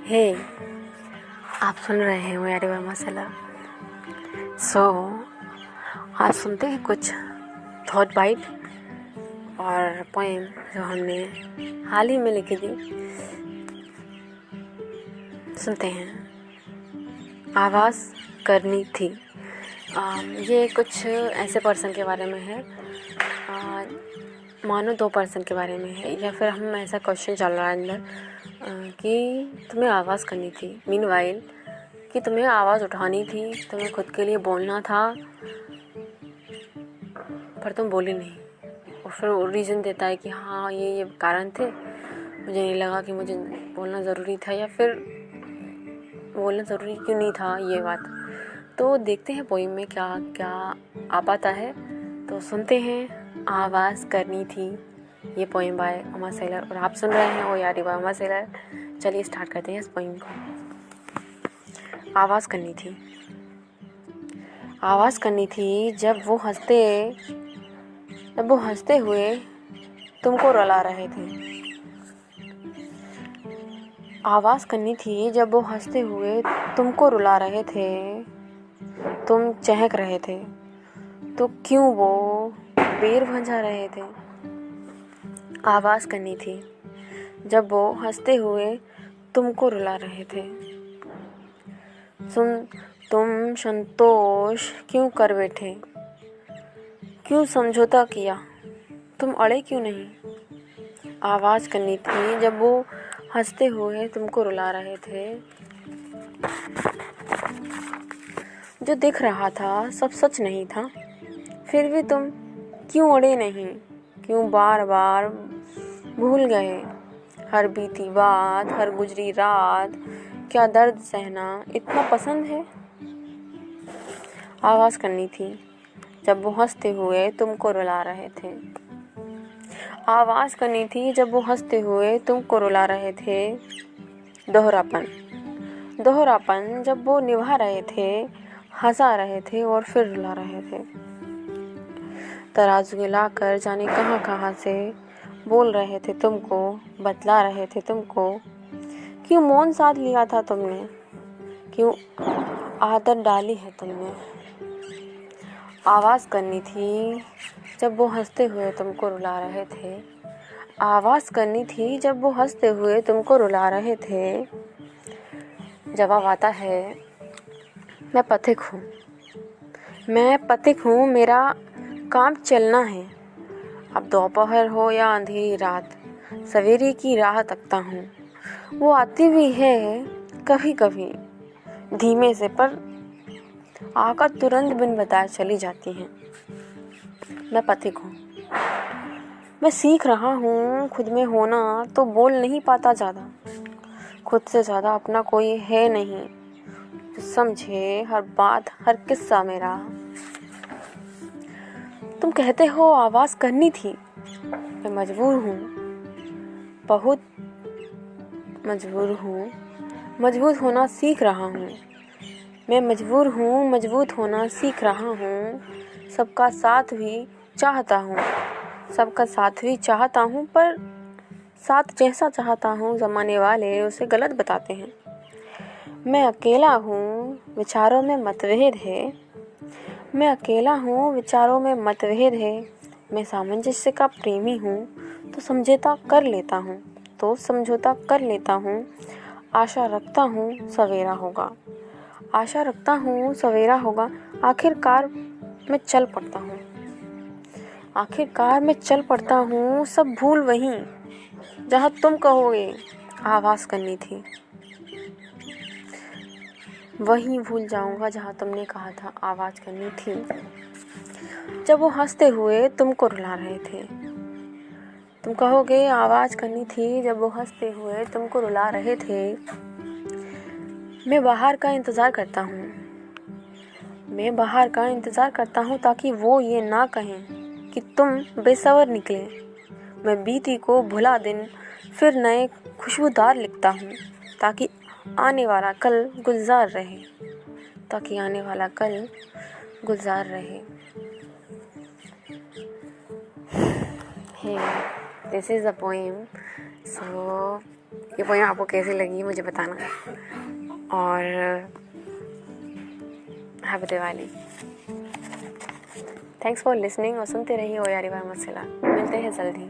हे, आप सुन रहे हैं वो यारी मसाला। आज सुनते हैं कुछ थॉट बाइट और पोएम जो हमने हाल ही में लिखी थी। सुनते हैं। आवाज़ करनी थी। ये कुछ ऐसे पर्सन के बारे में है, मानो 2 पर्सन के बारे में है, या फिर हम ऐसा क्वेश्चन चल रहा है अंदर कि तुम्हें आवाज़ करनी थी। मीनवाइल कि तुम्हें आवाज़ उठानी थी, तुम्हें खुद के लिए बोलना था, पर तुम बोली नहीं। और फिर रीज़न देता है कि हाँ ये कारण थे, मुझे नहीं लगा कि मुझे बोलना ज़रूरी था, या फिर बोलना ज़रूरी क्यों नहीं था ये बात। तो देखते हैं पोइम में क्या क्या आ पाता है। तो सुनते हैं आवाज़ करनी थी, ये पोइम बाय उमा सेलर, और आप सुन रहे हैं वो यारी बाय उमा सेलर। चलिए स्टार्ट करते हैं इस पोइम को। आवाज़ करनी थी। आवाज़ करनी थी जब वो हंसते हुए तुमको रुला रहे थे। आवाज़ करनी थी जब वो हंसते हुए तुमको रुला रहे थे। तुम चहक रहे थे तो क्यों वो बेर भंजा रहे थे। आवाज़ करनी थी जब वो हंसते हुए तुमको रुला रहे थे। तुम संतोष क्यों कर बैठे, क्यों समझौता किया, तुम अड़े क्यों नहीं। आवाज़ करनी थी जब वो हंसते हुए तुमको रुला रहे थे। जो दिख रहा था सब सच नहीं था, फिर भी तुम क्यों अड़े नहीं, क्यों बार बार भूल गए। हर बीती बात, हर गुजरी रात, क्या दर्द सहना इतना पसंद है। आवाज़ करनी थी जब वो हंसते हुए तुमको रुला रहे थे। आवाज़ करनी थी जब वो हंसते हुए तुमको रुला रहे थे। दोहरापन जब वो निभा रहे थे, हंसा रहे थे और फिर रुला रहे थे। तराजू लाकर जाने कहाँ कहाँ से बोल रहे थे तुमको, बतला रहे थे तुमको। क्यों मौन साध लिया था तुमने, क्यों आदत डाली है तुमने। आवाज़ करनी थी जब वो हंसते हुए तुमको रुला रहे थे। आवाज़ करनी थी जब वो हंसते हुए तुमको रुला रहे थे। जवाब आता है, मैं पथिक हूँ, मेरा काम चलना है। अब दोपहर हो या अंधेरी रात, सवेरे की राह तकता हूँ। वो आती भी है कभी कभी धीमे से, पर आकर तुरंत बिन बताए चली जाती हैं। मैं पथिक हूँ, मैं सीख रहा हूँ खुद में होना, तो बोल नहीं पाता ज़्यादा। खुद से ज़्यादा अपना कोई है नहीं जो समझे हर बात, हर किस्सा मेरा। तुम कहते हो आवाज़ करनी थी, मैं मजबूर हूँ, बहुत मजबूर हूँ। मजबूत होना सीख रहा हूँ, मैं मजबूर हूँ, मजबूत होना सीख रहा हूँ। सबका साथ भी चाहता हूँ, पर साथ जैसा चाहता हूँ ज़माने वाले उसे गलत बताते हैं। मैं अकेला हूँ, विचारों में मतभेद है। मैं सामंजस्य का प्रेमी हूँ, तो समझौता कर लेता हूँ। आशा रखता हूँ सवेरा होगा। आखिरकार मैं चल पड़ता हूँ। सब भूल वहीं जहाँ तुम कहोगे आवाज़ करनी थी, वहीं भूल जाऊँगा जहाँ तुमने कहा था आवाज़ करनी थी। जब वो हंसते हुए तुमको रुला रहे थे, तुम कहोगे आवाज़ करनी थी जब वो हंसते हुए तुमको रुला रहे थे। मैं बाहर का इंतज़ार करता हूँ ताकि वो ये ना कहें कि तुम बेसब्र निकले। मैं बीती को भुला दिन फिर नए खुशबूदार लिखता हूँ, ताकि आने वाला कल गुलजार रहे। Hey, this is a poem. So ये पोएम आपको कैसी लगी मुझे बताना, और happy Diwali. Thanks for listening, और सुनते रहिए ओ यारी बार मुझसे। मिलते हैं जल्द ही।